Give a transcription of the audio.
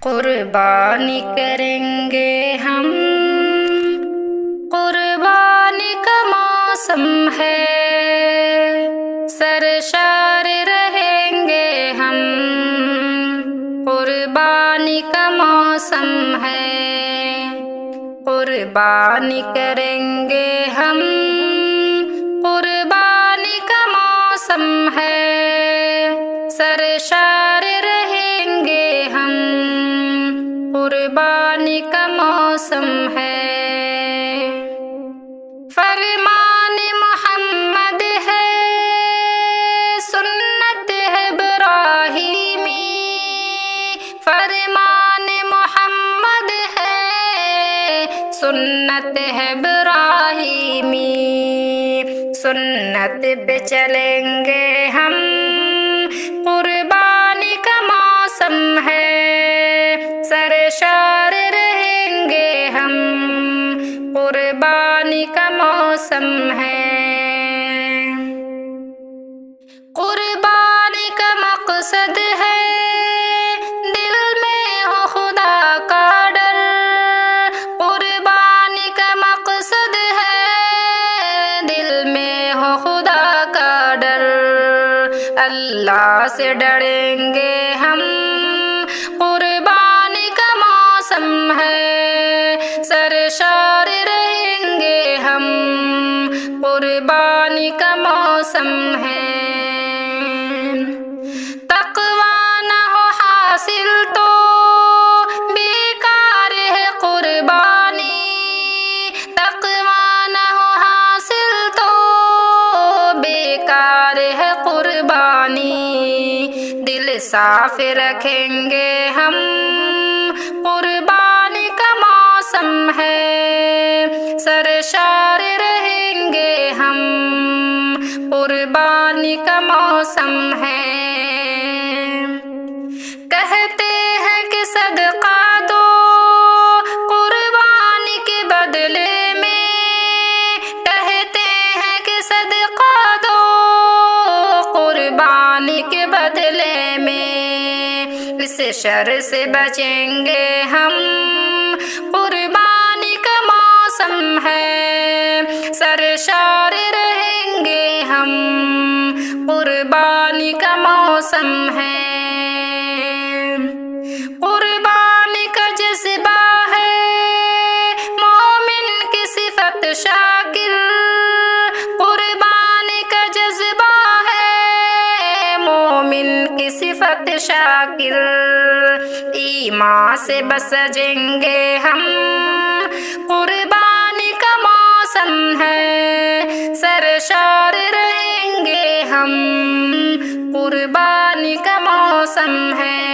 قربانی کریں گے ہم، قربانی کا موسم ہے، سرشار رہیں گے ہم، قربانی کا موسم ہے، قربانی کریں گے ہم، قربانی کا موسم ہے، سرشار رہیں گے ہم، قربانی کا موسم ہے۔ فرمان محمد ہے، سنت ہے ابراہیمی، فرمان محمد ہے، سنت ہے ابراہیمی، سنت پہ چلیں گے ہم، قربانی کا موسم ہے، سرشار رہیں گے ہم، قربانی کا موسم ہے۔ قربانی کا مقصد ہے، دل میں ہو خدا کا ڈر، قربانی کا مقصد ہے، دل میں ہو خدا کا ڈر، اللہ سے ڈریں گے ہم، قربانی کا موسم ہے، سرشار رہیں گے ہم، قربانی کا موسم ہے۔ تقویٰ نہ ہو حاصل تو بیکار ہے قربانی، تقویٰ نہ ہو حاصل تو بیکار ہے قربانی، دل صاف رکھیں گے ہم، قربانی کا موسم ہے، سرشار رہیں گے ہم، قربانی کا موسم ہے۔ کہتے ہیں کہ صدقہ دو قربانی کے بدلے میں، کہتے ہیں کہ صدقہ دو قربانی کے بدلے میں، اس شر سے بچیں گے ہم، قربانی کا موسم ہے، سرشار رہیں گے ہم، قربانی کا موسم ہے۔ قربانی کا جذبہ ہے، مومن کی صفت شاکر، قربانی کا جذبہ ہے، مومن کی صفت شاکر، ایمان سے بسجیں گے ہم، قربانی کا موسم ہے، سرشار رہیں گے ہم، قربانی کا موسم ہے۔